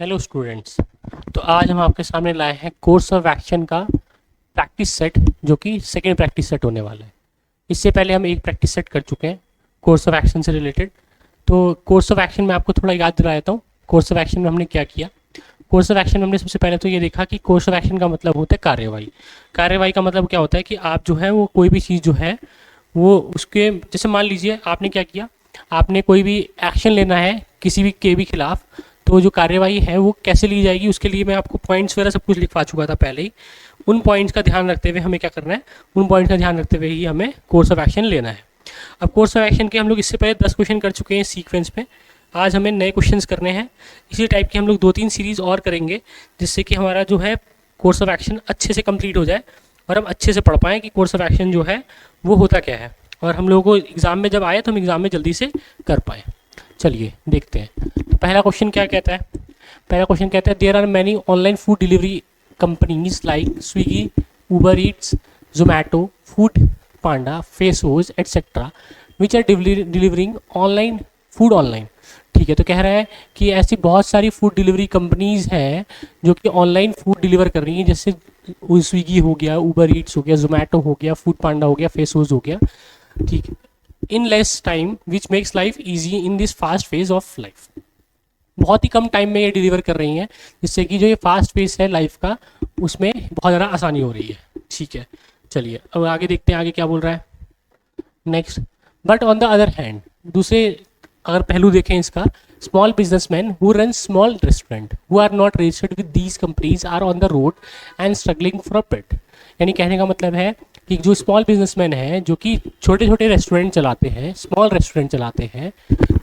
Hello students. तो आज हम आपके सामने लाए हैं कोर्स ऑफ एक्शन का प्रैक्टिस सेट, जो कि सेकेंड प्रैक्टिस सेट होने वाला है। इससे पहले हम एक प्रैक्टिस सेट कर चुके हैं कोर्स ऑफ एक्शन से रिलेटेड। तो कोर्स ऑफ एक्शन में आपको थोड़ा याद दिला देता हूँ। कोर्स ऑफ एक्शन में हमने क्या किया। कोर्स ऑफ एक्शन में हमने सबसे पहले तो ये देखा कि कोर्स ऑफ एक्शन का मतलब होता है कार्यवाही। कार्यवाही का मतलब क्या होता है कि आप जो है वो कोई भी चीज़ जो है वो उसके, जैसे मान लीजिए आपने क्या किया, आपने कोई भी एक्शन लेना है किसी भी के भी खिलाफ, तो जो कार्यवाही है वो कैसे ली जाएगी उसके लिए मैं आपको पॉइंट्स वगैरह सब कुछ लिखवा चुका था पहले ही। उन पॉइंट्स का ध्यान रखते हुए हमें क्या करना है, उन पॉइंट्स का ध्यान रखते हुए ही हमें कोर्स ऑफ एक्शन लेना है। अब कोर्स ऑफ एक्शन के हम लोग इससे पहले 10 क्वेश्चन कर चुके हैं सीक्वेंस में। आज हमें नए क्वेश्चंस करने हैं। इसी टाइप के हम लोग 2-3 सीरीज़ और करेंगे, जिससे कि हमारा जो है कोर्स ऑफ एक्शन अच्छे से कंप्लीट हो जाए और हम अच्छे से पढ़ पाएँ कि कोर्स ऑफ एक्शन जो है वो होता क्या है, और हम लोगों को एग्ज़ाम में जब आए तो हम एग्ज़ाम में जल्दी से कर पाएँ। चलिए देखते हैं। तो पहला क्वेश्चन क्या कहता है। पहला क्वेश्चन कहता है there are many online food delivery companies like Swiggy, Uber Eats, Zomato, Food Panda, Faasos etcetera which are delivering online food online. ठीक है, तो कह रहा है कि ऐसी बहुत सारी फूड डिलीवरी कंपनीज हैं जो कि ऑनलाइन फूड डिलीवर कर रही हैं, जैसे स्विगी हो गया, उबर ईट्स हो गया, जोमैटो हो गया, फूड पांडा हो गया, फेसोज हो गया। ठीक है, in less time which makes life easy in this fast phase of life. बहुत ही कम टाइम में ये डिलीवर कर रही हैं, जिससे कि जो ये फास्ट फेस है लाइफ का उसमें बहुत ज़्यादा आसानी हो रही है। ठीक है, चलिए अब आगे देखते हैं आगे क्या बोल रहा है। Next, but on the other hand, दूसरे अगर पहलू देखें इसका, small businessman who run small restaurant who are not registered with these companies are on the road and struggling for a bit. यानी कहने का मतलब है कि जो स्मॉल बिजनेसमैन है जो कि छोटे छोटे रेस्टोरेंट चलाते हैं, स्मॉल रेस्टोरेंट चलाते हैं,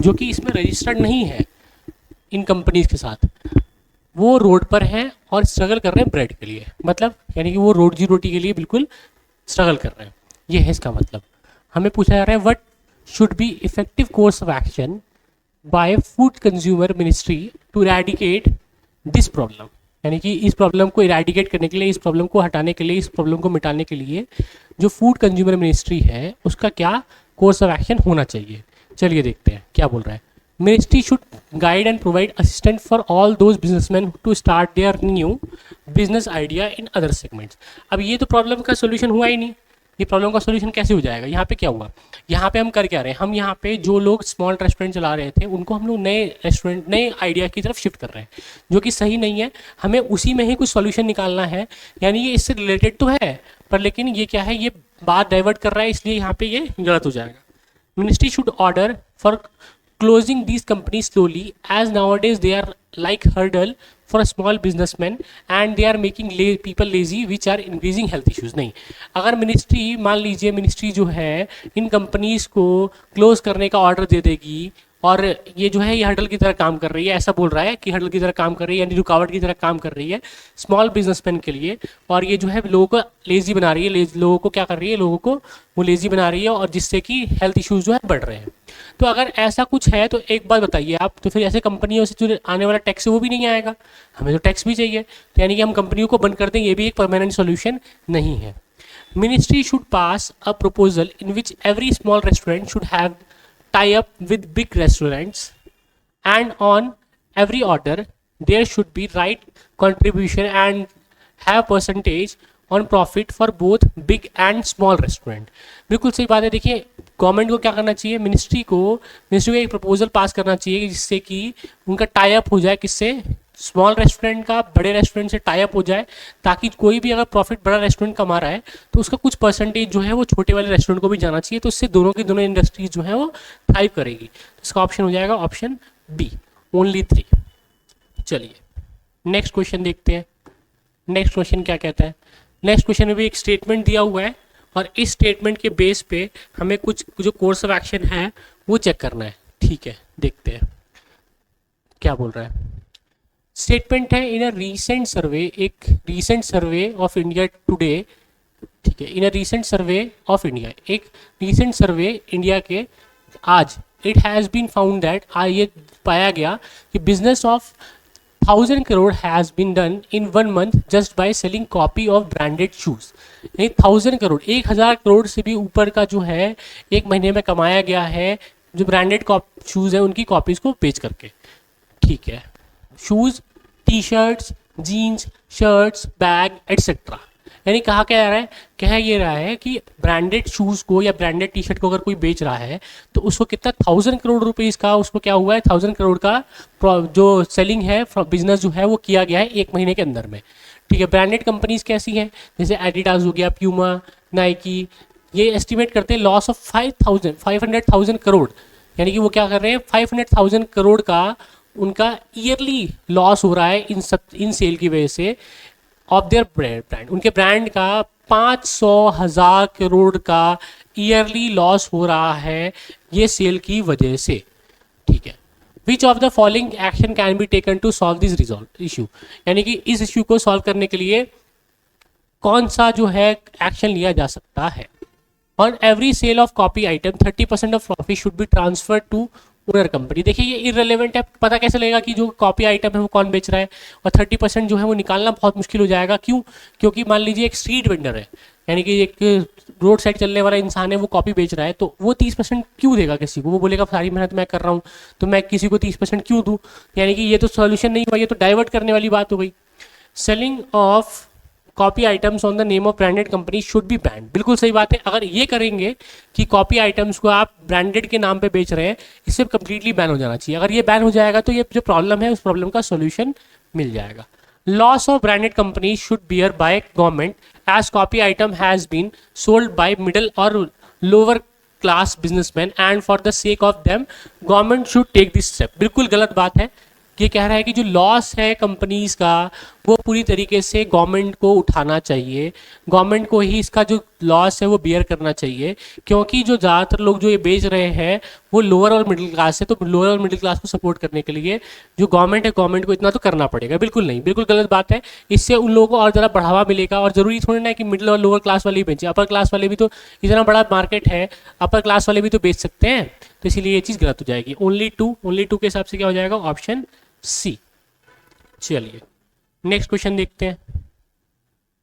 जो कि इसमें रजिस्टर्ड नहीं है इन कंपनीज के साथ, वो रोड पर हैं और स्ट्रगल कर रहे हैं ब्रेड के लिए। मतलब यानी कि वो रोजी रोटी के लिए बिल्कुल स्ट्रगल कर रहे हैं, ये है इसका मतलब। हमें पूछा जा रहा है what should be effective course of action by food consumer ministry to eradicate this problem. यानी कि इस प्रॉब्लम को इरेडिकेट करने के लिए, इस प्रॉब्लम को हटाने के लिए, इस प्रॉब्लम को मिटाने के लिए जो फूड कंज्यूमर मिनिस्ट्री है उसका क्या कोर्स ऑफ एक्शन होना चाहिए। चलिए देखते हैं क्या बोल रहा है। Ministry should guide and provide assistance for all those businessmen to start their new business idea in other segments। अब ये तो प्रॉब्लम का सोल्यूशन हुआ ही नहीं। ये प्रॉब्लम का सोल्यूशन कैसे हो जाएगा। यहाँ पे क्या हुआ, यहाँ पे हम कर क्या रहे हैं, हम यहाँ पे जो लोग स्मॉल रेस्टोरेंट चला रहे थे उनको हम लोग नए रेस्टोरेंट, नए आइडिया की तरफ शिफ्ट कर रहे हैं, जो कि सही नहीं है। हमें उसी में ही कुछ सोल्यूशन निकालना है। यानी ये इससे रिलेटेड तो है, पर लेकिन ये क्या है, ये बात डाइवर्ट कर रहा है, इसलिए यहाँ पे ये गलत हो जाएगा। Ministry should order for closing these companies slowly, as nowadays they are like hurdle for a small businessman and they are making people lazy which are increasing health issues। नहीं, अगर मिनिस्ट्री, मान लीजिए मिनिस्ट्री जो है इन companies को close करने का order दे देगी और ये जो है ये हर्डल की तरह काम कर रही है, ऐसा बोल रहा है कि हर्डल की तरह काम कर रही है, यानी रुकावट की तरह काम कर रही है स्मॉल बिजनेसमैन के लिए, और ये जो है लोगों को लेजी बना रही है, लोगों को क्या कर रही है, लोगों को वो लेजी बना रही है, और जिससे कि हेल्थ इश्यूज जो है बढ़ रहे हैं। तो अगर ऐसा कुछ है तो एक बात बताइए आप, तो फिर ऐसे कंपनियों से जो आने वाला टैक्स है वो भी नहीं आएगा, हमें तो टैक्स भी चाहिए। तो यानी कि हम कंपनियों को बंद कर दें, ये भी एक परमानेंट सोल्यूशन नहीं है। Ministry should pass a proposal in which every small restaurant should have tie up with big restaurants and on every order there should be right contribution and have percentage on profit for both big and small restaurant। बिल्कुल सही बात है। देखिए government को क्या करना चाहिए, ministry को एक प्रपोजल पास करना चाहिए जिससे कि उनका टाई अप हो जाए, किससे, स्मॉल रेस्टोरेंट का बड़े रेस्टोरेंट से टाई अप हो जाए, ताकि कोई भी अगर प्रॉफिट बड़ा रेस्टोरेंट कमा रहा है तो उसका कुछ परसेंटेज जो है वो छोटे वाले रेस्टोरेंट को भी जाना चाहिए। तो इससे दोनों की दोनों इंडस्ट्रीज जो है वो थ्राइव करेगी। तो इसका ऑप्शन हो जाएगा ऑप्शन बी, ओनली 3। चलिए नेक्स्ट क्वेश्चन देखते हैं। नेक्स्ट क्वेश्चन क्या कहता है। नेक्स्ट क्वेश्चन में भी एक स्टेटमेंट दिया हुआ है और इस स्टेटमेंट के बेस पे हमें कुछ जो कोर्स ऑफ एक्शन है वो चेक करना है। ठीक है, देखते हैं क्या बोल रहा है। स्टेटमेंट है, इन अ रीसेंट सर्वे, एक recent survey of India Today. ठीक है, in a recent survey of India, एक रीसेंट सर्वे इंडिया के आज, it has been found that, ये पाया गया कि business of 1000 crore has been done in 1 month just by selling copy of branded shoes. यानी 1000 करोड़, 1000 करोड़ से भी ऊपर का जो है एक महीने में कमाया गया है जो ब्रांडेड शूज़ है उनकी कॉपीज़ को बेच करके। ठीक है, shoes T shirts, jeans, shirts, bag etcetera. यानी कहा क्या जा रहा है, कह ये रहा है कि ब्रांडेड शूज़ को या ब्रांडेड टी शर्ट को अगर कोई बेच रहा है तो उसको कितना 1000 करोड़ रुपीज़ का उसको क्या हुआ है, 1000 करोड़ का जो सेलिंग है बिजनेस जो है वो किया गया है 1 महीने के अंदर में। ठीक है, ब्रांडेड कंपनीज कैसी हैं, जैसे एडिडास हो गया, प्यूमा, नाइकी, ये एस्टिमेट करते हैं लॉस ऑफ 500,000 करोड़। यानी कि वो क्या कर रहे हैं, 500,000 करोड़ का उनका ईयरली लॉस हो रहा है इन सेल की वजह से ऑफ देयर ब्रांड। उनके ब्रांड का 500,000 करोड़ का ईयरली लॉस हो रहा है ये सेल की वजह से। ठीक है, which of the following action can be taken to solve this resolve issue, यानी कि इस इशू को सॉल्व करने के लिए कौन सा जो है एक्शन लिया जा सकता है। On every sale of copy item 30% of profit should be transferred to owner company. देखिए ये इररिलेवेंट है, पता कैसे लगेगा कि जो कॉपी आइटम है वो कौन बेच रहा है, और 30% जो है वो निकालना बहुत मुश्किल हो जाएगा। क्यों, क्योंकि मान लीजिए एक स्ट्रीट वेंडर है, यानी कि एक रोड साइड चलने वाला इंसान है, वो कॉपी बेच रहा है, तो वो 30% क्यों देगा किसी को, वो बोलेगा सारी मेहनत मैं कर रहा हूँ तो मैं किसी को 30% क्यों दूँ। यानी कि ये तो सोल्यूशन नहीं हुआ, ये तो डाइवर्ट करने वाली बात हो गई। Selling of copy items on the name of branded company should be band, बिल्कुल सही बात है। अगर ये करेंगे कि कॉपी आइटम्स को आप ब्रांडेड के नाम पे बेच रहे हैं, इससे कंप्लीटली बैन हो जाना चाहिए। अगर ये बैन हो जाएगा तो ये जो प्रॉब्लम है उस प्रॉब्लम का सोल्यूशन मिल जाएगा। Loss of branded company should bear by government as copy item has been sold by middle और lower class businessman and for the sake of them government should take this step. बिल्कुल गलत बात है। ये कह रहा है कि जो लॉस है कंपनीज का वो पूरी तरीके से गवर्नमेंट को उठाना चाहिए, गवर्नमेंट को ही इसका जो लॉस है वो बियर करना चाहिए, क्योंकि जो ज़्यादातर लोग जो ये बेच रहे हैं वो लोअर और मिडिल क्लास है, तो लोअर और मिडिल क्लास को सपोर्ट करने के लिए जो गवर्नमेंट है, गवर्नमेंट को इतना तो करना पड़ेगा। बिल्कुल नहीं, बिल्कुल गलत बात है। इससे उन लोगों को और ज़रा बढ़ावा मिलेगा, और ज़रूरी थोड़ी ना है कि मिडिल और लोअर क्लास वाले ही बेचें, अपर क्लास वाले भी तो, इतना बड़ा मार्केट है, अपर क्लास वाले भी तो बेच सकते हैं। तो इसीलिए ये चीज़ गलत हो जाएगी। ओनली टू के हिसाब से क्या हो जाएगा, ऑप्शन सी। चलिए नेक्स्ट क्वेश्चन देखते हैं।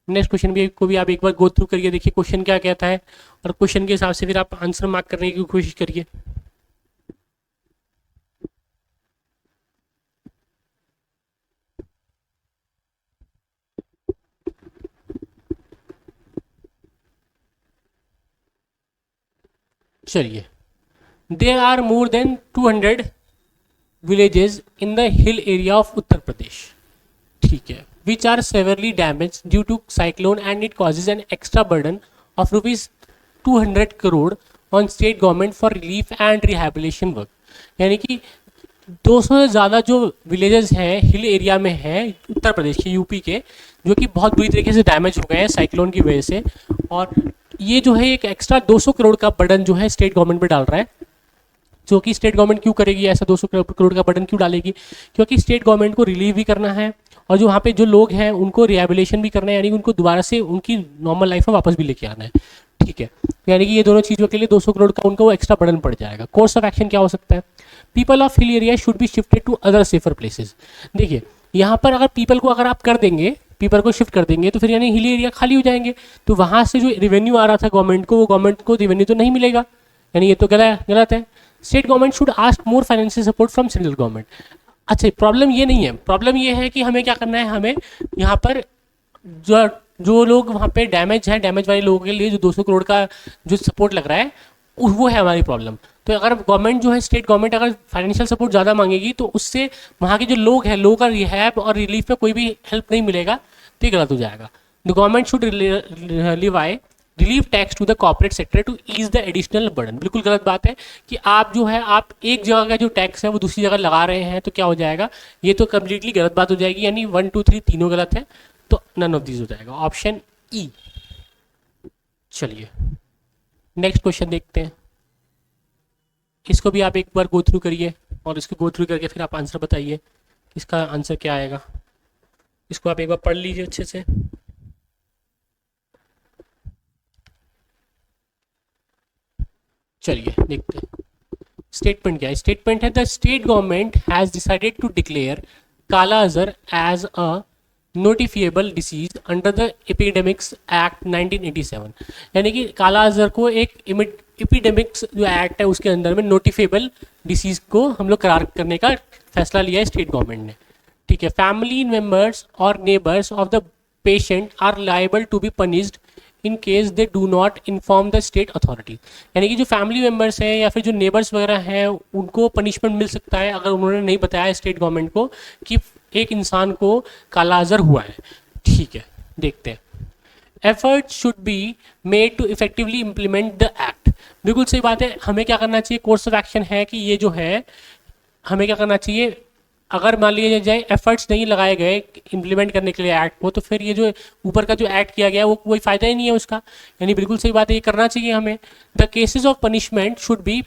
नेक्स्ट क्वेश्चन भी आप एक बार गो थ्रू करिए, देखिए क्वेश्चन क्या कहता है, और क्वेश्चन के हिसाब से फिर आप आंसर मार्क करने की कोशिश करिए। चलिए, there are more than 200 villages in the hill area of Uttar Pradesh, ठीक है, which are severely damaged due to cyclone and it causes an extra burden of rupees 200 crore on state government for relief and rehabilitation work। यानी कि 200 से ज़्यादा जो villages हैं hill area में हैं उत्तर प्रदेश के, यूपी के, जो कि बहुत बुरी तरीके से डैमेज हो गए हैं साइक्लोन की वजह से, और ये जो है एक एक्स्ट्रा 200 करोड़ का बर्डन जो है स्टेट गवर्नमेंट पे डाल रहा है। जो कि स्टेट गवर्नमेंट क्यों करेगी ऐसा, 200 करोड़ का बर्डन क्यों डालेगी, क्योंकि स्टेट गवर्नमेंट को रिलीव भी करना है, और जो वहाँ पे जो लोग हैं उनको रिहेबिलिटेशन भी करना है, यानी कि उनको दोबारा से उनकी नॉर्मल लाइफ में वापस भी लेके आना है। ठीक है, यानी कि ये दोनों चीज़ों के लिए 200 करोड़ का उनको एक्स्ट्रा बर्डन पड़ जाएगा। कोर्स ऑफ एक्शन क्या हो सकता है, people of hill area should be shifted to other safer places. देखिए यहाँ पर अगर पीपल को अगर आप कर देंगे, पीपल को शिफ्ट कर देंगे, तो फिर यानी हिल एरिया खाली हो जाएंगे, तो वहाँ से जो रेवेन्यू आ रहा था गवर्नमेंट को, वो गवर्नमेंट को रेवेन्यू तो नहीं मिलेगा, यानी ये तो गलत है। State government should ask more financial support from central government. अच्छा, प्रॉब्लम ये नहीं है, प्रॉब्लम ये है कि हमें क्या करना है, हमें यहाँ पर जो लोग वहाँ पे डैमेज हैं, डैमेज वाले लोगों के लिए जो 200 करोड़ का जो सपोर्ट लग रहा है वो है हमारी प्रॉब्लम। तो अगर गवर्नमेंट जो है, स्टेट गवर्नमेंट अगर फाइनेंशियल सपोर्ट ज़्यादा मांगेगी तो उससे वहाँ के जो लोग हैं, लोगों का रिहैब और रिलीफ में कोई भी हेल्प नहीं मिलेगा, तो ये गलत हो जाएगा। The government should levy relief tax to the corporate sector to ease the additional burden. बिल्कुल गलत बात है कि आप जो है आप एक जगह का जो टैक्स है वो दूसरी जगह लगा रहे हैं, तो क्या हो जाएगा, ये तो कम्प्लीटली गलत बात हो जाएगी। यानी 1 2 3 तीनों गलत है, तो नन ऑफ दिस हो जाएगा, ऑप्शन ई। चलिए नेक्स्ट क्वेश्चन देखते हैं, इसको भी आप एक बार गो थ्रू करिए, और इसको गो थ्रू करके फिर आप आंसर बताइए इसका आंसर क्या आएगा। इसको आप एक बार पढ़ लीजिए अच्छे से। चलिए देखते हैं स्टेटमेंट क्या है। स्टेटमेंट है the state government has decided to declare kala azar as a notifiable disease under the epidemics act 1987। यानी कि काला अजहर को एक एपिडेमिक्स जो एक्ट है उसके अंदर में नोटिफिएबल डिसीज को हम लोग करार करने का फैसला लिया है स्टेट गवर्नमेंट ने। ठीक है, फैमिली मेंबर्स और neighbours of the patient are liable to be punished in case they do not inform the state authority. यानी कि जो फैमिली मेंबर्स हैं या फिर जो नेबर्स वगैरह हैं उनको पनिशमेंट मिल सकता है अगर उन्होंने नहीं बताया स्टेट गवर्नमेंट को कि एक इंसान को कालाजार हुआ है। ठीक है, देखते हैं। Effort should be made to effectively implement the act. बिल्कुल सही बात है, हमें क्या करना चाहिए, कोर्स ऑफ एक्शन है कि ये जो है हमें क्या करना चाहिए, अगर मान लिया जाए एफर्ट्स नहीं लगाए गए इम्प्लीमेंट करने के लिए एक्ट को, तो फिर ये जो ऊपर का जो एक्ट किया गया वो कोई फायदा ही नहीं है उसका। यानी बिल्कुल सही बात है, ये करना चाहिए हमें। The cases of punishment should be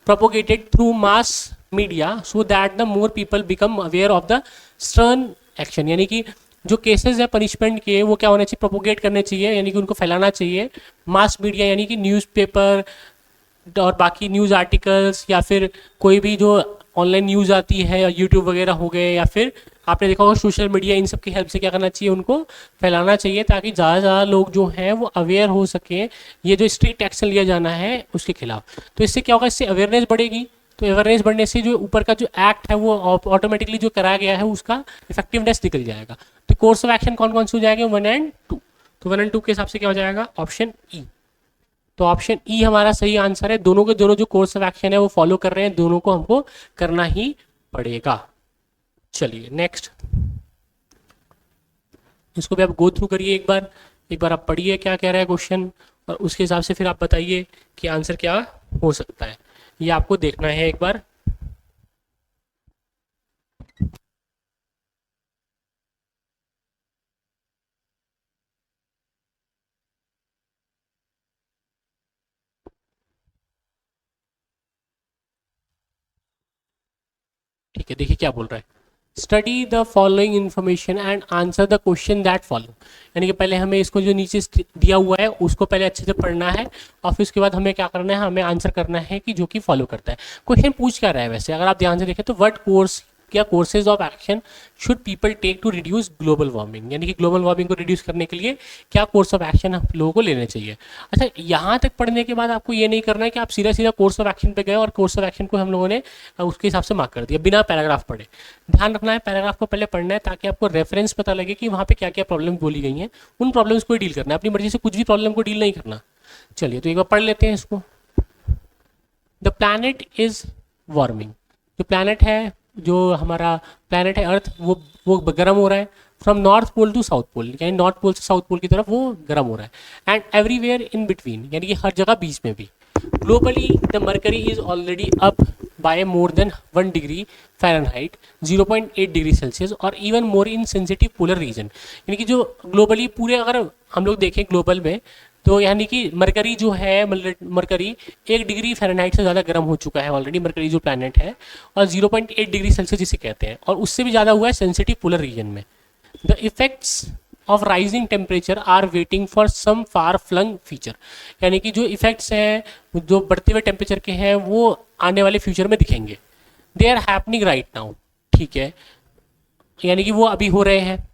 propagated through mass media so that the more people become aware of the stern action। यानी कि जो केसेस है पनिशमेंट के वो क्या होने चाहिए, प्रोपोगेट करने चाहिए, यानी कि उनको फैलाना चाहिए मास मीडिया, यानी कि न्यूज़पेपर और बाकी न्यूज़ आर्टिकल्स या फिर कोई भी जो ऑनलाइन न्यूज़ आती है या यूट्यूब वगैरह हो गए या फिर आपने देखा होगा सोशल मीडिया, इन सब की हेल्प से क्या करना चाहिए, उनको फैलाना चाहिए ताकि ज़्यादा से ज़्यादा लोग जो हैं वो अवेयर हो सकें ये जो स्ट्रिक्ट एक्शन लिया जाना है उसके खिलाफ। तो इससे क्या होगा, इससे अवेयरनेस बढ़ेगी। तो अवेयरनेस बढ़ने से जो ऊपर का जो एक्ट है वो ऑटोमेटिकली जो कराया गया है उसका इफेक्टिवनेस निकल जाएगा। तो कोर्स ऑफ एक्शन कौन कौन से हो जाएंगे, 1 और 2। तो 1 और 2 के हिसाब से क्या हो जाएगा, ऑप्शन ई। तो ऑप्शन ई हमारा सही आंसर है। दोनों के दोनों जो कोर्स ऑफ एक्शन है वो फॉलो कर रहे हैं, दोनों को हमको करना ही पड़ेगा। चलिए नेक्स्ट, इसको भी आप गो थ्रू करिए एक बार आप पढ़िए क्या कह रहा है क्वेश्चन, और उसके हिसाब से फिर आप बताइए कि आंसर क्या हो सकता है, ये आपको देखना है एक बार। ठीक है, देखिए क्या बोल रहा है, study the following information and answer the question that follow. यानी कि पहले हमें इसको जो नीचे दिया हुआ है उसको पहले अच्छे से पढ़ना है और फिर उसके बाद हमें क्या करना है, हमें आंसर करना है कि जो कि फॉलो करता है। क्वेश्चन पूछ क्या रहा है वैसे, अगर आप ध्यान से देखें तो व्हाट कोर्स क्या courses of action should people take to reduce global warming. यानी कि ग्लोबल वार्मिंग को रिड्यूस करने के लिए क्या कोर्स ऑफ एक्शन हम लोगों को लेने चाहिए। अच्छा, यहाँ तक पढ़ने के बाद आपको ये नहीं करना है कि आप सीधा सीधा कोर्स ऑफ एक्शन पे गए और कोर्स ऑफ एक्शन को हम लोगों ने उसके हिसाब से मार्क कर दिया बिना पैराग्राफ पढ़े। ध्यान रखना है पैराग्राफ को पहले पढ़ना है ताकि आपको रेफरेंस पता लगे कि वहाँ पे क्या क्या प्रॉब्लम बोली गई हैं, उन प्रॉब्लम्स को डील करना है, अपनी मर्जी से कुछ भी प्रॉब्लम को डील नहीं करना। चलिए तो एक बार पढ़ लेते हैं इसको। The planet is warming. जो प्लैनेट है, जो हमारा प्लैनेट है अर्थ, वो गर्म हो रहा है from north pole to south pole, यानी नॉर्थ पोल से साउथ पोल की तरफ वो गर्म हो रहा है। एंड एवरीवेयर इन बिटवीन, यानी कि हर जगह बीच में भी। Globally the mercury is already up by more than 1 degree Fahrenheit 0.8 degree Celsius और इवन मोर इन सेंसिटिव पोलर रीजन। यानी कि जो ग्लोबली पूरे अगर हम लोग देखें ग्लोबल में, तो यानी कि मरकरी जो है, मरकरी 1 डिग्री फ़ारेनहाइट से ज़्यादा गर्म हो चुका है ऑलरेडी, मरकरी जो प्लैनेट है, और 0.8 डिग्री सेल्सियस जिसे कहते हैं, और उससे भी ज़्यादा हुआ है सेंसिटिव पोलर रीजन में। The effects of rising temperature are waiting for some far flung future. यानी कि जो इफेक्ट्स हैं जो बढ़ते हुए टेम्परेचर के हैं वो आने वाले फ्यूचर में दिखेंगे। They are happening right now. ठीक है, यानी कि वो अभी हो रहे हैं।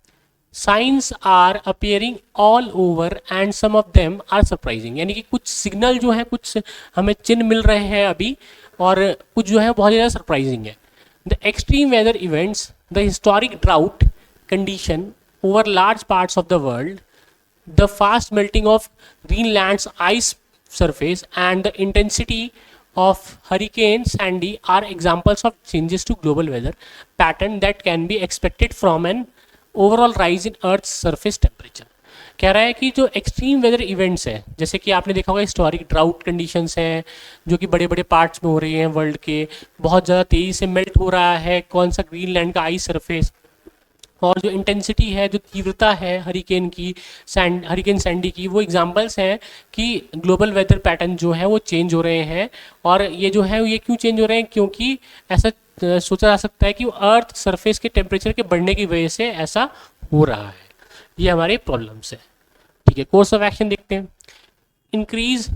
Signs are appearing all over and some of them are surprising. यानी कि कुछ सिग्नल जो है, कुछ हमें चिन्ह मिल रहे हैं अभी, और कुछ जो है बहुत ज़्यादा सरप्राइजिंग है। The extreme weather events, the historic drought condition over large parts of the world, the fast melting of Greenland's ice surface and the intensity of Hurricane Sandy are examples of changes to global weather pattern that can be expected from an overall rise in Earth's surface temperature। कह रहा है कि जो extreme weather events हैं, जैसे कि आपने देखा होगा हिस्टोरिक ड्राउट कंडीशंस हैं जो कि बड़े बड़े पार्ट्स में हो रही हैं वर्ल्ड के, बहुत ज़्यादा तेज़ी से मेल्ट हो रहा है कौन सा, ग्रीनलैंड का आइस सरफेस, और जो इंटेंसिटी है, जो तीव्रता है हरिकेन की, हरिकेन सैंडी की, वो एग्जांपल्स हैं कि ग्लोबल वेदर पैटर्न जो है वो चेंज हो रहे हैं। और ये जो है ये क्यों चेंज हो रहे हैं, क्योंकि ऐसा सोचा जा सकता है कि अर्थ सरफेस के टेम्परेचर के बढ़ने की वजह से ऐसा हो रहा है। ये हमारे प्रॉब्लम्स है। ठीक है, कोर्स ऑफ एक्शन देखते हैं। इंक्रीज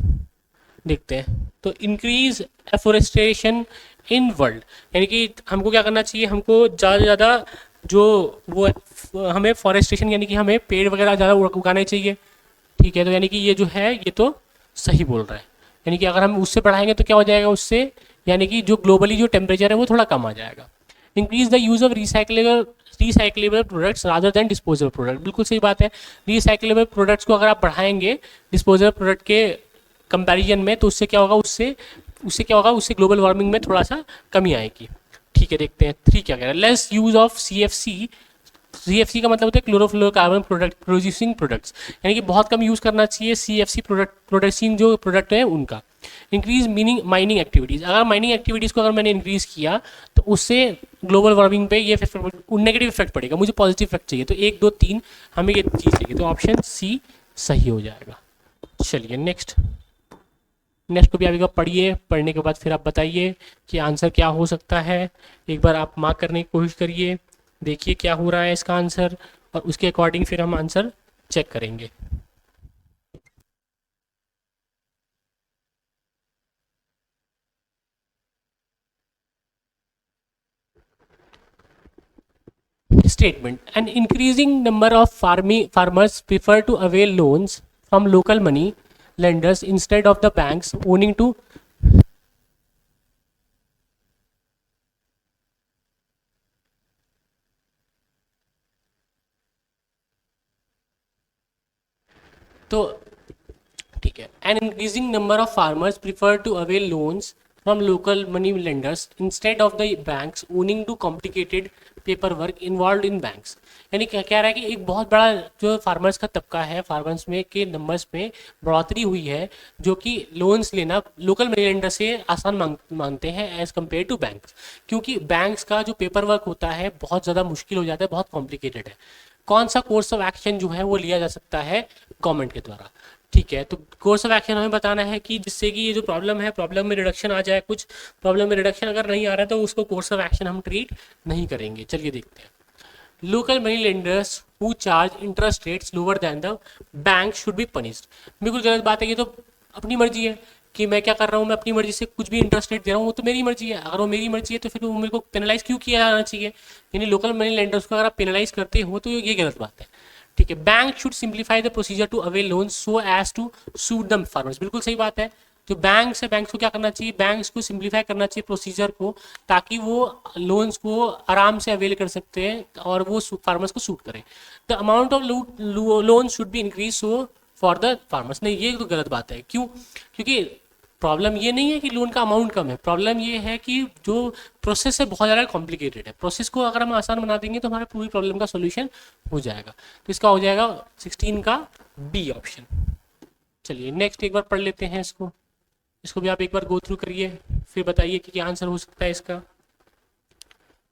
देखते हैं, तो इंक्रीज एफोरेस्टेशन इन वर्ल्ड, यानी कि हमको क्या करना चाहिए, हमको ज़्यादा से ज़्यादा जो वो हमें फॉरेस्टेशन यानी कि हमें पेड़ वगैरह ज़्यादा उगाने चाहिए। ठीक है, तो यानी कि ये जो है ये तो सही बोल रहा है, यानी कि अगर हम उससे बढ़ाएंगे तो क्या हो जाएगा उससे, यानी कि जो ग्लोबली जो टेम्परेचर है वो थोड़ा कम आ जाएगा। Increase the use of recyclable products rather than disposable product, बिल्कुल सही बात है। रिसाइकलेबल प्रोडक्ट्स को अगर आप बढ़ाएंगे डिस्पोजेबल प्रोडक्ट के कंपैरिजन में, तो उससे क्या होगा, उससे ग्लोबल वार्मिंग में थोड़ा सा कमी आएगी। ठीक है, देखते हैं 3 क्या कह रहा है। लेस यूज ऑफ CFC का मतलब होता है क्लोरोफ्लोरोकार्बन प्रोडक्ट प्रोड्यूसिंग प्रोडक्ट्स, यानी कि बहुत कम यूज़ करना चाहिए CFC प्रोडक्टिंग जो प्रोडक्ट है उनका। इंक्रीज माइनिंग एक्टिविटीज़, अगर माइनिंग एक्टिविटीज़ को अगर मैंने इंक्रीज किया तो उससे ग्लोबल वार्मिंग पे ये नेगेटिव इफेक्ट पड़ेगा, मुझे पॉजिटिव इफेक्ट चाहिए, तो 1 2 3 हमें ये चीज़ चाहिए, तो ऑप्शन सी सही हो जाएगा। चलिए नेक्स्ट को भी आप एक बार पढ़िए, पढ़ने के बाद फिर आप बताइए कि आंसर क्या हो सकता है। एक बार आप मार्क करने की कोशिश करिए, देखिए क्या हो रहा है इसका आंसर, और उसके अकॉर्डिंग फिर हम आंसर चेक करेंगे। Statement: An increasing number of farmers prefer to avail loans from local money lenders instead of the banks, owing to तो ठीक है, an increasing number of farmers prefer to avail loans from local money lenders instead of the banks, owing to complicated paper work involve in banks. यानी क्या कह रहा है कि एक बहुत बड़ा जो फार्मर्स का तबका है, फार्मर्स में के नंबर्स में बढ़ोतरी हुई है, जो कि लोन्स लेना लोकल मनी लेंडर से आसान मानते हैं एज कम्पेयर टू बैंक्स, क्योंकि बैंक्स का जो पेपर वर्क होता है बहुत ज़्यादा मुश्किल हो जाता है, बहुत कॉम्प्लिकेटेड है। कौन सा कोर्स ऑफ एक्शन जो है वो लिया जा सकता है गवर्नमेंट के द्वारा। ठीक है, तो कोर्स ऑफ एक्शन हमें बताना है कि जिससे कि ये जो प्रॉब्लम है, प्रॉब्लम में रिडक्शन आ जाए। कुछ प्रॉब्लम में रिडक्शन अगर नहीं आ रहा है तो उसको कोर्स ऑफ एक्शन हम ट्रीट नहीं करेंगे। चलिए देखते हैं। Local money lenders who charge interest rates lower than the bank should be punished. बिल्कुल गलत बात है, ये तो अपनी मर्जी है कि मैं क्या कर रहा हूँ, मैं अपनी मर्जी से कुछ भी इंटरेस्ट रेट दे रहा हूँ, वो तो मेरी मर्जी है। अगर वो मेरी मर्जी है तो फिर वो मेरे को पेनलाइज क्यों किया जाना चाहिए। यानी लोकल मनी लेंडर्स को अगर आप पेनलाइज करते हो तो ये गलत बात है। ठीक है, bank should simplify the procedure to avail loan so as to suit the farmers, बिल्कुल सही बात है। जो बैंक्स है, बैंक्स को क्या करना चाहिए, बैंक्स को सिंप्लीफाई करना चाहिए प्रोसीजर को, ताकि वो लोन्स को आराम से अवेल कर सकते हैं और वो फार्मर्स को सूट करें। The amount of loan should be increase so for the farmers, नहीं ये तो गलत बात है। क्यों? क्योंकि प्रॉब्लम ये नहीं है कि लोन का अमाउंट कम है, प्रॉब्लम ये है कि जो प्रोसेस है बहुत ज़्यादा कॉम्प्लिकेटेड है। प्रोसेस को अगर हम आसान बना देंगे तो हमारे पूरी प्रॉब्लम का सोल्यूशन हो जाएगा। तो इसका हो जाएगा 16 का बी ऑप्शन। चलिए नेक्स्ट एक बार पढ़ लेते हैं इसको भी आप एक बार गो थ्रू करिए, फिर बताइए कि क्या आंसर हो सकता है इसका।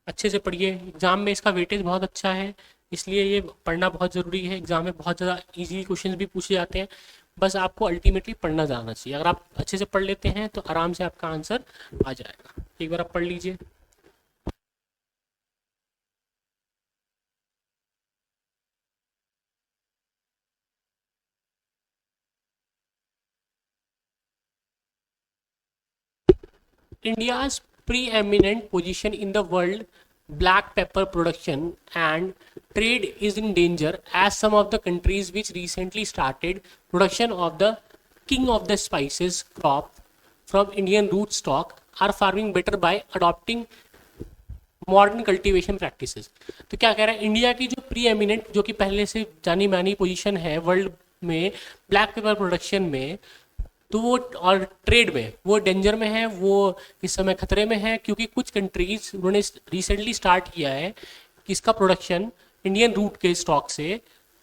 अच्छे से पढ़िए, एग्जाम में इसका वेटेज बहुत अच्छा है, इसलिए ये पढ़ना बहुत ज़रूरी है। एग्जाम में बहुत ज़्यादा इजी क्वेश्चंस भी पूछे जाते हैं, बस आपको अल्टीमेटली पढ़ना जाना चाहिए। अगर आप अच्छे से पढ़ लेते हैं तो आराम से आपका आंसर आ जाएगा। एक बार आप पढ़ लीजिए। India's preeminent position in the world black pepper production and trade is in danger as some of the countries which recently started production of the king of the spices crop from Indian rootstock are farming better by adopting modern cultivation practices. तो क्या कह रहा है, India की जो pre eminent, जो कि पहले से जानी मानी पोजीशन है वर्ल्ड में ब्लैक पेपर प्रोडक्शन में, तो वो और ट्रेड में वो डेंजर में है, वो इस समय खतरे में है, क्योंकि कुछ कंट्रीज उन्होंने रिसेंटली स्टार्ट किया है कि इसका प्रोडक्शन इंडियन रूट के स्टॉक से,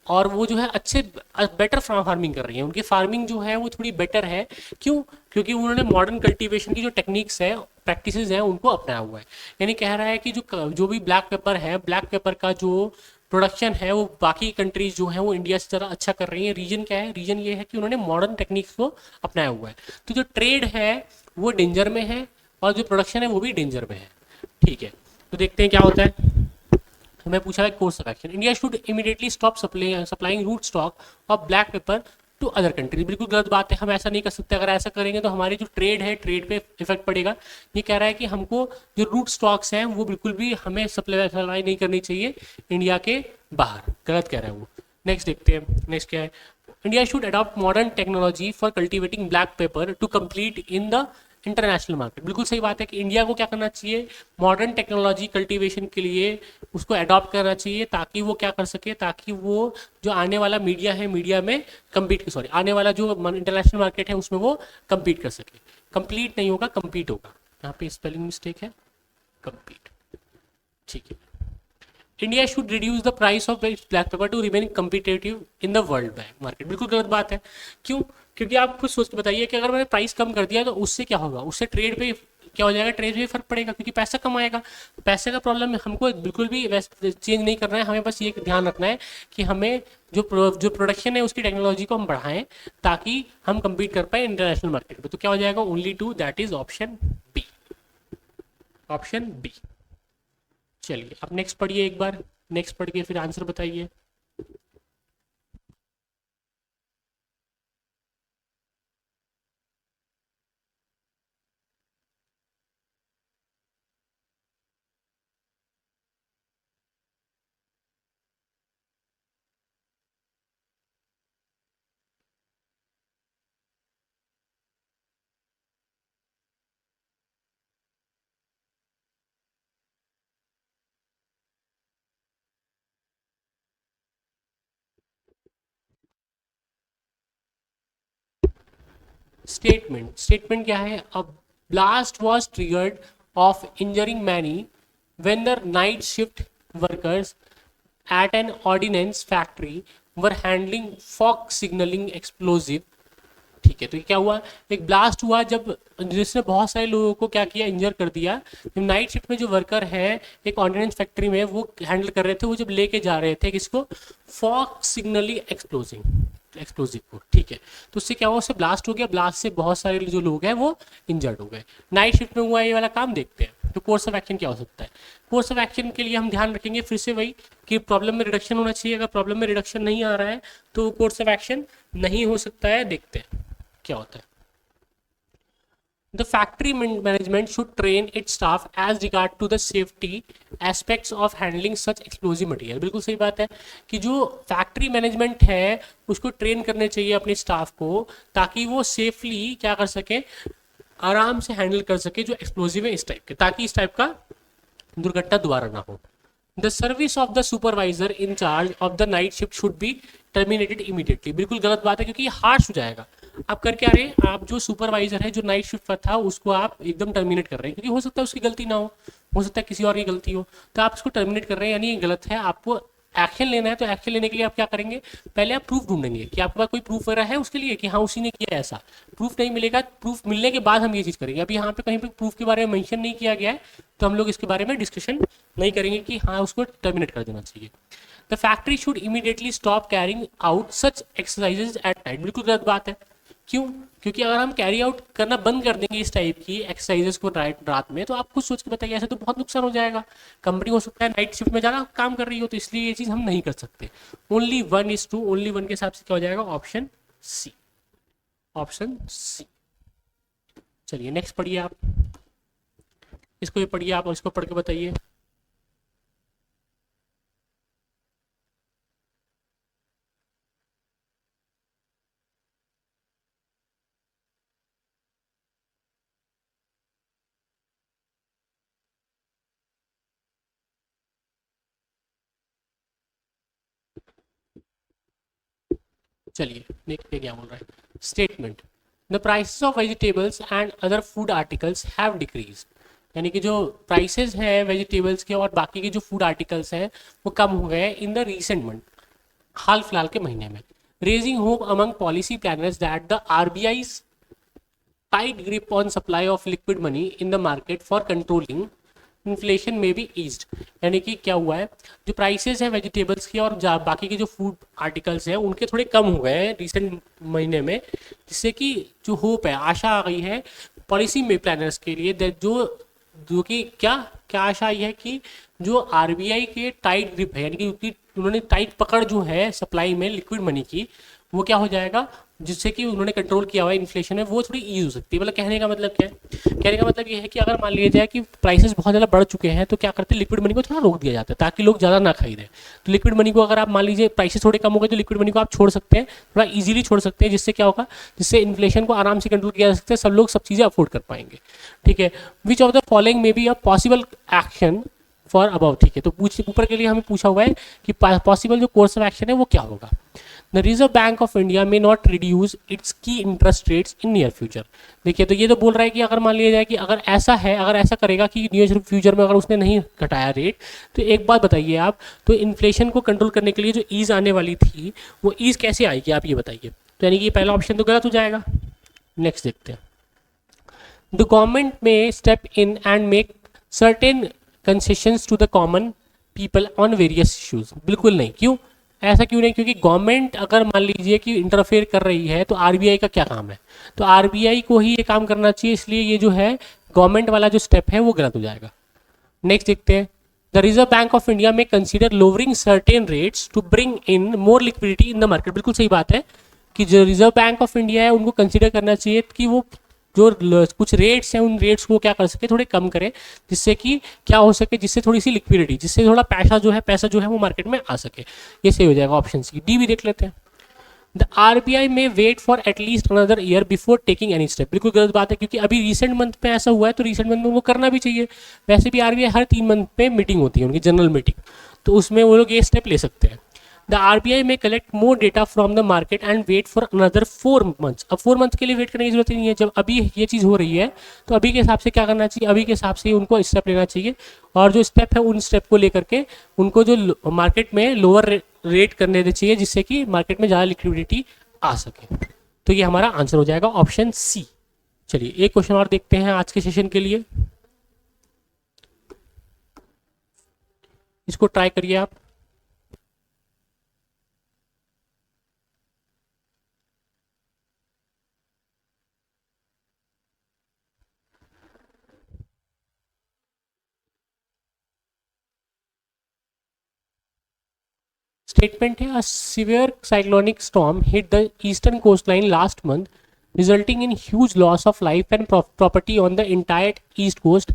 और वो जो है अच्छे बेटर फार्मिंग कर रही है। उनकी फार्मिंग जो है वो थोड़ी बेटर है। क्यों? क्योंकि उन्होंने मॉडर्न कल्टीवेशन की जो टेक्निक्स है, प्रैक्टिसेस हैं, उनको अपनाया हुआ है। यानी कह रहा है कि जो भी ब्लैक पेपर है, ब्लैक पेपर का जो प्रोडक्शन है वो बाकी कंट्रीज जो है वो इंडिया से ज़रा अच्छा कर रही है। रीजन क्या है? रीजन ये है कि उन्होंने मॉडर्न टेक्निक्स को अपनाया हुआ है। तो जो ट्रेड है वो डेंजर में है और जो प्रोडक्शन है वो भी डेंजर में है। ठीक है, तो देखते हैं क्या होता है। हमें पूछा है course of action, India should immediately stop supplying root stock of black pepper to other countries. बिल्कुल गलत बात है, हम ऐसा नहीं कर सकते। अगर ऐसा करेंगे तो हमारी जो ट्रेड है, ट्रेड पे इफेक्ट पड़ेगा। ये कह रहा है कि हमको जो रूट स्टॉक्स हैं वो बिल्कुल भी हमें सप्लाई नहीं करनी चाहिए इंडिया के बाहर। गलत कह रहा है वो। नेक्स्ट देखते हैं, नेक्स्ट क्या है। India should adopt modern technology for cultivating black pepper to compete in the international market. बिल्कुल सही बात है कि इंडिया को क्या करना चाहिए, मॉडर्न टेक्नोलॉजी कल्टीवेशन के लिए उसको अडॉप्ट करना चाहिए, ताकि वो क्या कर सके, ताकि वो जो आने वाला मीडिया है, मीडिया में कम्पीट, सॉरी, आने वाला जो इंटरनेशनल मार्केट है उसमें वो कम्पीट कर सके। कंप्लीट नहीं होगा, कम्पीट होगा, यहाँ पे स्पेलिंग मिस्टेक है, कम्पीट, ठीक है। India should reduce the price of black pepper to remain competitive in the world market. बिल्कुल गलत बात है। क्यों? क्योंकि आप खुद सोच के बताइए कि अगर मैंने प्राइस कम कर दिया तो उससे क्या होगा, उससे ट्रेड पे क्या हो जाएगा, ट्रेड पे फर्क पड़ेगा, क्योंकि पैसा कम आएगा। पैसे का प्रॉब्लम हमको बिल्कुल भी चेंज नहीं करना है, हमें बस ये ध्यान रखना है कि हमें जो प्रोडक्शन है उसकी टेक्नोलॉजी को हम बढ़ाएं, ताकि हम कम्पीट कर पाए इंटरनेशनल मार्केट में। तो क्या हो जाएगा, only two, that is option B, option B. चलिए अब नेक्स्ट पढ़िए एक बार, नेक्स्ट पढ़ के फिर आंसर बताइए। स्टेटमेंट, स्टेटमेंट क्या है, अब blast was triggered of injuring many when the night shift workers at an ordnance factory were handling fog signaling explosive। ठीक है, तो ये क्या हुआ, एक ब्लास्ट हुआ जब, जिसने बहुत सारे लोगों को क्या किया, इंजर कर दिया। जब नाइट शिफ्ट में जो वर्कर है एक ऑर्डिनेंस फैक्ट्री में, वो हैंडल कर रहे थे, वो जब लेके जा रहे थे किसको, फॉग सिग्नली एक्सप्लोजिव को। ठीक है, तो उससे क्या हुआ, उससे ब्लास्ट हो गया, ब्लास्ट से बहुत सारे जो लोग हैं वो इंजर्ड हो गए। नाइट शिफ्ट में हुआ ये वाला काम, देखते हैं तो कोर्स ऑफ एक्शन क्या हो सकता है। कोर्स ऑफ एक्शन के लिए हम ध्यान रखेंगे फिर से वही कि प्रॉब्लम में रिडक्शन होना चाहिए। अगर प्रॉब्लम में रिडक्शन नहीं आ रहा है तो कोर्स ऑफ एक्शन नहीं हो सकता है। देखते हैं क्या होता है। The factory management should train its staff as regard to the safety aspects of handling such explosive material। बिल्कुल सही बात है कि जो फैक्ट्री मैनेजमेंट है उसको ट्रेन करने चाहिए अपने स्टाफ को, ताकि वो सेफली क्या कर सके, आराम से हैंडल कर सके जो एक्सप्लोजिव है इस टाइप के, ताकि इस टाइप का दुर्घटना दोबारा ना हो। The service of the supervisor in charge of the night shift should be terminated immediately. बिल्कुल गलत बात है, क्योंकि ये हार्श हो जाएगा। आप कर क्या रहे, आप जो सुपरवाइजर है जो नाइट शिफ्ट पर था उसको आप एकदम टर्मिनेट कर रहे हैं, क्योंकि हो सकता है उसकी गलती ना हो सकता है किसी और की गलती हो, तो आप उसको टर्मिनेट कर रहे हैं, यानी ये गलत है। आपको एक्शन लेना है, तो एक्शन लेने के लिए आप क्या करेंगे, पहले आप प्रूफ ढूंढेंगे कि आपके पास कोई प्रूफ वगैरह है उसके लिए कि हाँ उसी ने किया ऐसा। प्रूफ नहीं मिलेगा, प्रूफ मिलने के बाद हम ये चीज़ करेंगे। अभी यहाँ पे कहीं पे प्रूफ के बारे में मेंशन नहीं किया गया है, तो हम लोग इसके बारे में डिस्कशन नहीं करेंगे कि हाँ उसको टर्मिनेट कर देना चाहिए। The factory should immediately stop carrying out such exercises at night. बिल्कुल गलत बात है। क्यों? क्योंकि अगर हम कैरी आउट करना बंद कर देंगे इस टाइप की एक्सरसाइजेस को रात में, तो आप खुद सोच के बताइए, ऐसे तो बहुत नुकसान हो जाएगा। कंपनी हो सकता है नाइट शिफ्ट में ज़्यादा काम कर रही हो, तो इसलिए ये चीज़ हम नहीं कर सकते। ओनली 1:2, ओनली 1 के हिसाब से क्या हो जाएगा, ऑप्शन सी, ऑप्शन सी। चलिए नेक्स्ट पढ़िए आप, इसको भी पढ़िए आप और इसको पढ़ के बताइए। चलिए देखते क्या बोल रहा है। Statement, the prices of vegetables and other food articles have decrease. यानी कि जो प्राइसेस हैं वेजिटेबल्स के और बाकी के जो फूड आर्टिकल्स हैं वो कम हो गए इन द रीसेंट मंथ, हाल फिलहाल के महीने में। Raising hope among policy planners that the RBI's tight grip on supply of liquid money in the market for controlling inflation में भी ईज्ड। यानी कि क्या हुआ है, जो प्राइसेस हैं वेजिटेबल्स की और बाकी के जो फूड आर्टिकल्स हैं उनके थोड़े कम हो गए हैं रिसेंट महीने में, जिससे कि जो होप है, आशा आ गई है पॉलिसी में प्लानर्स के लिए, जो कि क्या क्या आशा आई है कि जो आरबीआई के टाइट ग्रिप है, यानी कि उन्होंने टाइट पकड़ जो है सप्लाई में लिक्विड मनी की, वो क्या हो जाएगा, जिससे कि उन्होंने कंट्रोल किया हुआ है इन्फ्लेशन में, वो थोड़ी ईज हो सकती है। मतलब कहने का मतलब क्या है, कहने का मतलब ये है कि अगर मान लिया जाए कि प्राइसेस बहुत ज़्यादा बढ़ चुके हैं तो क्या करते हैं, लिक्विड मनी को थोड़ा रोक दिया जाता है ताकि लोग ज़्यादा ना खरीदें। तो लिक्विड मनी को अगर आप मान लीजिए प्राइसेस थोड़े कम हो गए तो लिक्विड मनी को आप छोड़ सकते हैं, थोड़ा ईजिली छोड़ सकते हैं, जिससे क्या होगा, जिससे इन्फ्लेशन को आराम से कंट्रोल किया जा सकता है, सब लोग सब चीज़ें अफोर्ड कर पाएंगे। ठीक है, विच ऑफ द फॉलोइंग में be a possible action for about. ठीक है, तो ऊपर के लिए हमें पूछा हुआ है कि पॉसिबल जो कोर्स ऑफ एक्शन है वो क्या होगा। The Reserve Bank of India में नॉट रिड्यूस इट्स की interest rates in near future. देखिए, तो ये तो बोल रहा है कि अगर मान लिया जाए कि अगर ऐसा है, अगर ऐसा करेगा कि नियर फ्यूचर में अगर उसने नहीं घटाया रेट, तो एक बात बताइए आप, तो इन्फ्लेशन को कंट्रोल करने के लिए जो ईज आने वाली थी वो ईज कैसे आएगी, आप ये बताइए। तो यानी कि पहला ऑप्शन तो गलत हो जाएगा। नेक्स्ट देखते हैं, द गवर्नमेंट में step in and make certain concessions to the common people on various issues. बिल्कुल नहीं। क्यों ऐसा, क्यों नहीं? क्योंकि गवर्नमेंट अगर मान लीजिए कि इंटरफेयर कर रही है तो आरबीआई का क्या काम है, तो आरबीआई को ही ये काम करना चाहिए, इसलिए ये जो है गवर्नमेंट वाला जो स्टेप है वो गलत हो जाएगा। नेक्स्ट देखते हैं, the Reserve Bank of India may consider lowering certain rates to bring in more liquidity in the market. बिल्कुल सही बात है कि जो रिजर्व बैंक ऑफ इंडिया है उनको कंसीडर करना चाहिए कि वो जो कुछ रेट्स हैं उन रेट्स को क्या कर सके, थोड़े कम करें, जिससे कि क्या हो सके, जिससे थोड़ी सी लिक्विडिटी, जिससे थोड़ा पैसा जो है वो मार्केट में आ सके। ये सही हो जाएगा ऑप्शन सी। डी भी देख लेते हैं, द आरबीआई में wait for at least another year before taking any step. बिल्कुल गलत बात है, क्योंकि अभी रिसेंट मंथ में ऐसा हुआ है तो रिसेंट मंथ में उनको करना भी चाहिए। वैसे भी आरबीआई हर 3 मंथ पे मीटिंग होती है उनकी, जनरल मीटिंग, तो उसमें वो लोग ये स्टेप ले सकते हैं। द आरबीआई में collect more data from the market and wait for another 4 months. अब 4 मंथ के लिए वेट करने की जरूरत ही नहीं है, जब अभी ये चीज़ हो रही है तो अभी के हिसाब से क्या करना चाहिए, अभी के हिसाब से उनको स्टेप लेना चाहिए, और जो स्टेप है उन स्टेप को लेकर के उनको जो मार्केट में लोअर रेट करने देना चाहिए, जिससे कि मार्केट में ज़्यादा लिक्विडिटी आ सके। तो ये हमारा आंसर हो जाएगा ऑप्शन सी। चलिए एक क्वेश्चन और देखते हैं आज के सेशन के लिए, इसको ट्राई करिए आप। स्टेटमेंट है, a severe cyclonic storm hit the eastern coast line last month resulting in huge loss of life and property on the entire east coast,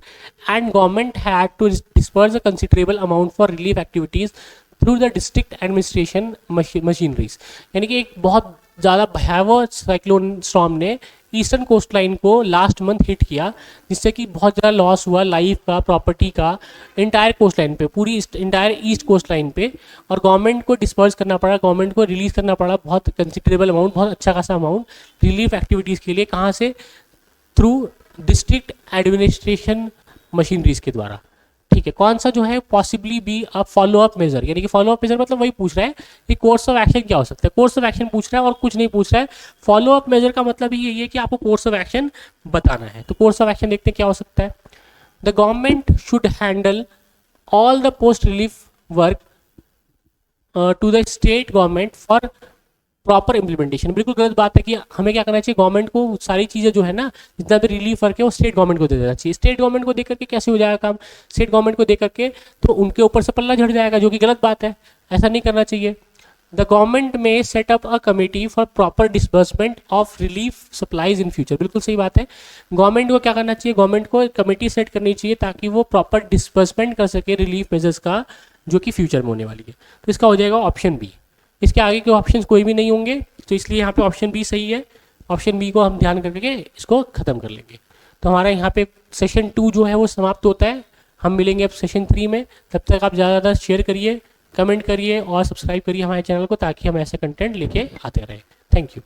and government had to disperse a considerable amount for relief activities through the district administration machineries। यानी कि एक बहुत ज़्यादा भयावह cyclone storm ने eastern coast line को last month hit किया, जिससे कि बहुत ज़्यादा लॉस हुआ लाइफ का, प्रॉपर्टी का, इंटायर कोस्ट लाइन पे, पूरी इंटायर ईस्ट कोस्ट लाइन पे, और गवर्नमेंट को डिस्पर्स करना पड़ा, गवर्नमेंट को रिलीज करना पड़ा बहुत कंसिडरेबल अमाउंट, बहुत अच्छा खासा अमाउंट रिलीफ एक्टिविटीज़ के लिए। कहाँ से? थ्रू डिस्ट्रिक्ट एडमिनिस्ट्रेशन मशीनरीज के द्वारा। ठीक है, कौन सा जो है possibly be a follow up measure, यानी कि फॉलो अप मेजर मतलब वही पूछ रहा है कि कोर्स ऑफ एक्शन क्या हो सकता है, कोर्स ऑफ एक्शन पूछ रहा है और कुछ नहीं पूछ रहा है। फॉलो अप मेजर का मतलब ही यही है कि आपको कोर्स ऑफ एक्शन बताना है। तो कोर्स ऑफ एक्शन देखते हैं क्या हो सकता है। The government should handle all the post relief work to the state government for proper implementation. बिल्कुल गलत बात है कि हमें क्या करना चाहिए, गवर्नमेंट को सारी चीज़ें जो है ना, जितना भी रिलीफ वर्क है वो स्टेट गवर्नमेंट को दे देना चाहिए। स्टेट गवर्नमेंट को देकर के कैसे हो जाएगा काम, स्टेट गवर्नमेंट को देकर के तो उनके ऊपर से पल्ला झड़ जाएगा, जो कि गलत बात है, ऐसा नहीं करना चाहिए। द गवर्नमेंट में set up a committee for proper disbursement of relief supplies in future. बिल्कुल सही बात है, गवर्नमेंट को क्या करना चाहिए, गवर्नमेंट को एक कमेटी सेट करनी चाहिए ताकि वो प्रॉपर डिसबर्समेंट कर सके रिलीफ मेजर्स का, जो कि फ्यूचर में होने वाली है। तो इसका हो जाएगा ऑप्शन बी। इसके आगे के ऑप्शंस कोई भी नहीं होंगे, तो इसलिए यहाँ पे ऑप्शन बी सही है। ऑप्शन बी को हम ध्यान करके इसको खत्म कर लेंगे। तो हमारा यहाँ पे सेशन 2 जो है वो समाप्त होता है। हम मिलेंगे अब सेशन 3 में। तब तक आप ज़्यादा ज़्यादा शेयर करिए, कमेंट करिए और सब्सक्राइब करिए हमारे चैनल को, ताकि हम ऐसे कंटेंट लेके आते रहें। Thank you.